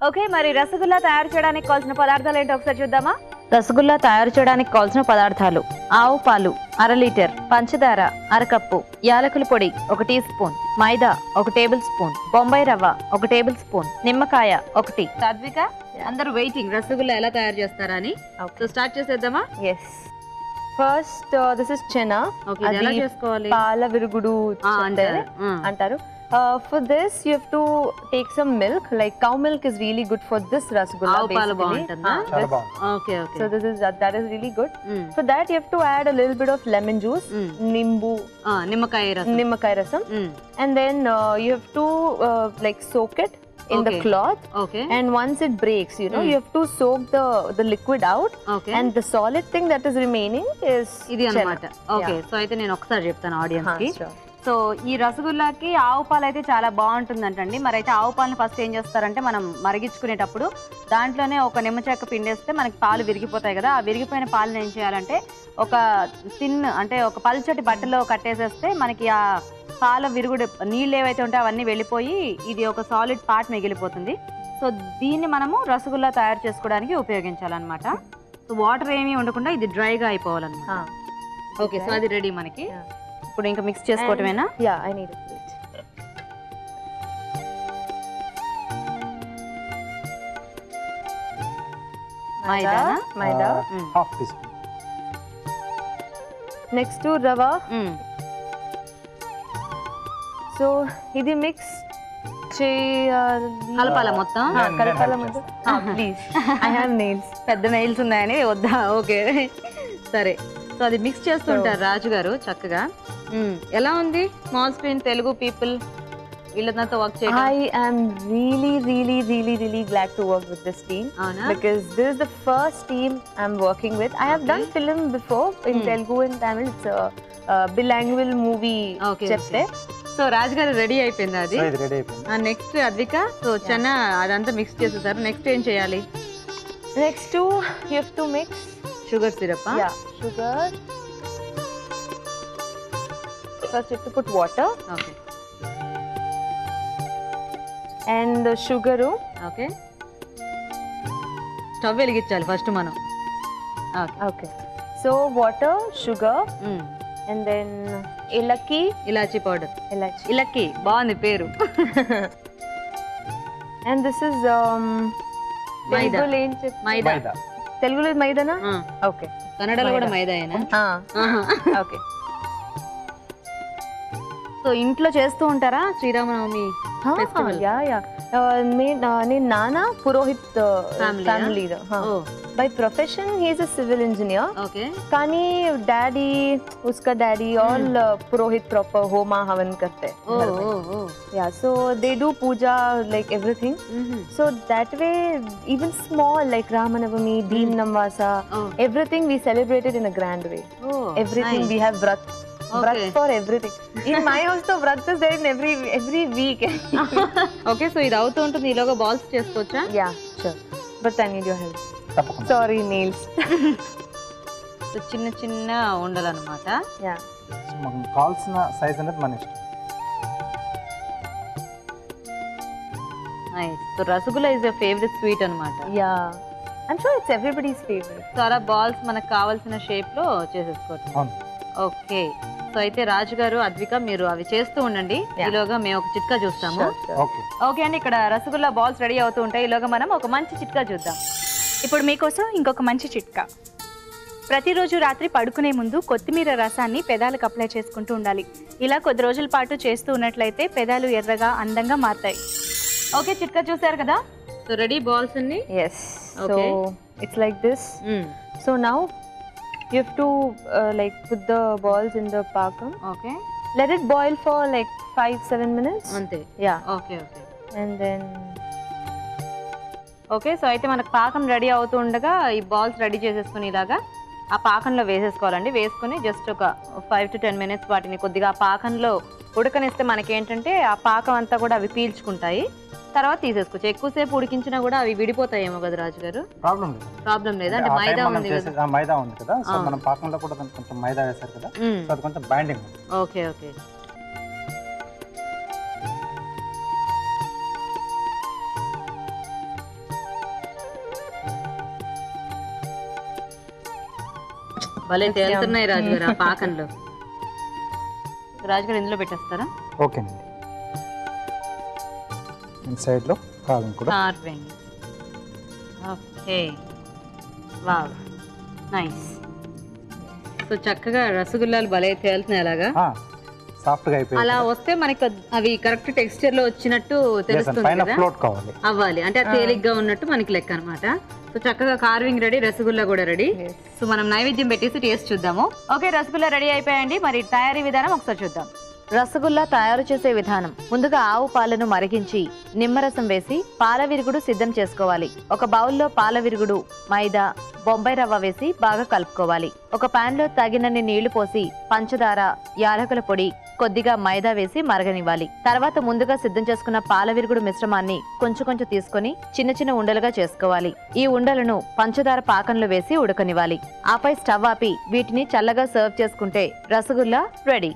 Okay, మరి రసగుల్లా తయారు చేయడానికి కావాల్సిన పదార్థాలు ఏంటో ఒకసారి చూద్దామా? రసగుల్లా తయారు చేయడానికి కావాల్సిన పదార్థాలు: ఆవు పాలు 1/2 లీటర్, పంచదార 1/2 కప్పు, యాలకుల పొడి 1 టీ స్పూన్, మైదా 1 టేబుల్ స్పూన్, బొంబాయి రవ్వ 1 టేబుల్ స్పూన్, నిమ్మకాయ 1. సాత్విక, అందరూ వెయిటింగ్ రసగుల్లా ఎలా తయారు చేస్తారా అని. సో స్టార్ట్ చేసేద్దామా? Yes. First this is chena. ఎలా చేసుకోవాలి? పాల విరుగుడు అంటారు. For this you have to take some milk, like cow milk is really good for this rasgulla basically. Okay. So that is really good. For that you have to add a little bit of lemon juice, nimmakai rasam, and then you have to like soak it in the cloth. And once it breaks, you know, you have to soak the liquid out, and the solid thing that is remaining is idi anamata. Okay, so aithe nenu okkasari cheptanu audience ki. So ఈ రసగుల్లాకి ఆవు పాలు అయితే చాలా బాగుంటుందంటండి. మరి అయితే ఆవు పాలను first ఏం చేస్తారంటే మనం మరిగించుకునేటప్పుడు దాంట్లోనే ఒక నిమ్మ చెక్క పిండేస్తే మనకి పాలు విరిగిపోతాయి కదా. ఆ విరిగిపోయిన పాలను ఏం చేయాలంటే ఒక అంటే ఒక పల్చటి బట్టలో కట్టేసేస్తే మనకి ఆ పాల విరుగుడు నీళ్ళు ఏవైతే ఉంటాయో అవన్నీ వెళ్ళిపోయి ఇది ఒక సాలిడ్ పార్ట్ మిగిలిపోతుంది. సో దీన్ని మనము రసగుల్లా తయారు చేసుకోవడానికి ఉపయోగించాలన్నమాట. సో వాటర్ ఏమీ ఉండకుండా ఇది డ్రైగా అయిపోవాలన్నమాట. ఓకే, సో అది రెడీ మనకి. ఇప్పుడు ఇంకా మిక్స్ చేసుకోవటమేనా? Yeah, I need a plate. Maida half teaspoon. Next rava. So ఇది మిక్స్ కలపాల మొత్తం. Please, I have nails. పెద్ద నెయిల్స్ ఉన్నాయని వద్దా? ఓకే సరే. సో అది మిక్స్ చేస్తుంటారు రాజు గారు చక్కగా. ఎలా ఉంది స్మాల్ స్క్రీన్ తెలుగు పీపుల్ వీళ్ళతో వర్క్ చేయడం? I am really glad to work with this team, because this is the first team I'm working with. I have done film before in Telugu and Tamil. It's a bilingual movie. చెప్తే so రాజు గారు ready అయిపోయింది అది. Next Advika, so చెన్న అదంతా mix చేసేసారు. Next ఏం చేయాలి? Next you have to mix sugar syrup. Yeah, sugar. First you have to put water. Okay. And the sugar. Okay. Stove వెలిగించాలి first మనం. Okay. So water, sugar, and then elaichi powder. ఇలక్కి బాగుంది పేరు. And this is మైదా. తెలుగులో మైదానా? Okay. కన్నడలో కూడా మైదాయేనా? Okay. So ఇంట్లో చేస్తూ ఉంటారా శ్రీరామనవమి ఫెస్టివల్? యా. నేను నాన్న Purohit family. By profession he is a civil engineer. Okay. కానీ డాడీ उसका डैडी ऑल पुरोहित प्रॉपर होमा हवन करते हैं. Yeah, so they do puja like everything. So that way even small like Ramanavami, Deem Namvasa, everything we celebrated in a grand way. Everything we have vrat for everything. In my house the vrat is there in every week. Okay, so ఇది అవుతూ ఉంటుంది. ఈలోగా balls చేసుకోవచ్చా? Yeah, sure. But I need your help. Sorry, nails. So చిన్న చిన్న ఉండలన్నమాట. Yeah. మనకు కావాల్సిన size అనేది మన ఇష్టం. Nice. So rasgulla is your favourite sweet అన్నమాట. Yeah. I'm sure it's everybody's favorite. So అలా బాల్స్ మనకు కావాల్సిన షేప్ లో చేసేసుకోవచ్చు. ఓకే. సో అయితే రాజు గారు, అద్విక మీరు అవి చేస్తూ ఉండండి. ఈలోగా మేము ఒక చిట్కా చూస్తాము. ఓకే అండి, ఇక్కడ రసగుల్లా బాల్స్ రెడీ అవుతూ ఉంటాయి. ఈలోగా మనం ఒక మంచి చిట్కా చూద్దాం. ఇప్పుడు మీకోసం ఇంకొక మంచి చిట్కా. ప్రతిరోజు రాత్రి పడుకునే ముందు కొత్తిమీర రసాన్ని పెదాలకు అప్లై చేసుకుంటూ ఉండాలి. ఇలా కొద్ది రోజుల పాటు చేస్తూ ఉన్నట్లయితే పెదాలు ఎర్రగా అందంగా మారుతాయి. ఓకే, చిట్కా చూసారు కదా. సో రెడీ బాల్స్ అన్ని? Yes. So it's like this. So now you have to like put the balls in the pakam. Okay. Let it boil for like 5-7 minutes. Ante. Yeah. Okay. And then okay. So అయితే మనకు పాకం ready అవుతూ ఉండగా ఈ balls ready చేసేసుకుని ఇలాగా ఆ పాకంలో వేసేసుకోవాలండి. వేసుకుని జస్ట్ ఒక 5 to 10 minutes వాటిని కొద్దిగా ఆ పాకంలో ఉడకనిస్తే మనకి ఏంటంటే ఆ పాకం అంతా కూడా అవి పీల్చుకుంటాయి. తర్వాత తీసేసుకోవచ్చు. ఎక్కువసేపు ఉడికించినా కూడా అవి విడిపోతాయేమో కదా రాజు గారు? ప్రాబ్లం లేదా? అంటే మైదా ఉంది కదా, సో మనం పాకంలో కూడా కొంచెం మైదా వేశారు కదా, సో అది కొంచెం బైండింగ్. ఓకే. భలే తేలుతున్నాయి రాజుగారు ఆ పాకంలో. రాజుగారు ఇందులో పెట్టేస్తారా? ఓకేనండి. సైడ్ లో కార్వింగ్ కూడా. Carving. Okay, wow, nice. So చక్కగా రసగుల్లాలు భలే తేలుతున్నాయి అలాగా. సాఫ్ట్ గా అయిపోయి అలా వస్తే మనకి అవి కరెక్ట్ టెక్స్చర్ లో వచ్చినట్టు తెలుస్తుంది కదా. ఫ్లోట్ కావాలి, అవ్వాలి అంటే అది తేలిగ్గా ఉన్నట్టు మనకి లెక్క అనమాట. సో చక్కగా కార్వింగ్ రెడీ, రసగుల్లా కూడా రెడీ. సో మనం నైవేద్యం పెట్టేసి టేస్ట్ చూద్దాము. ఓకే, రసగుల్లా రెడీ అయిపోయాయండి. మరి తయారీ విధానం ఒకసారి చూద్దాం. రసగుల్లా తయారు చేసే విధానం: ముందుగా ఆవు పాలను మరిగించి నిమ్మరసం వేసి పాల విరుగుడు సిద్ధం చేసుకోవాలి. ఒక బౌల్లో పాల విరుగుడు, మైదా, బొంబాయి రవ్వ వేసి బాగా కలుపుకోవాలి. ఒక పాన్ లో తగినన్ని నీళ్లు పోసి పంచదార, యాలకుల పొడి, కొద్దిగా మైదా వేసి మరగనివ్వాలి. తర్వాత ముందుగా సిద్ధం చేసుకున్న పాల విరుగుడు మిశ్రమాన్ని కొంచెం తీసుకొని చిన్న చిన్న ఉండలుగా చేసుకోవాలి. ఈ ఉండలను పంచదార పాకంలో వేసి ఉడకనివ్వాలి. ఆపై స్టవ్ ఆపి వీటిని చల్లగా సర్వ్ చేసుకుంటే రసగుల్లా రెడీ.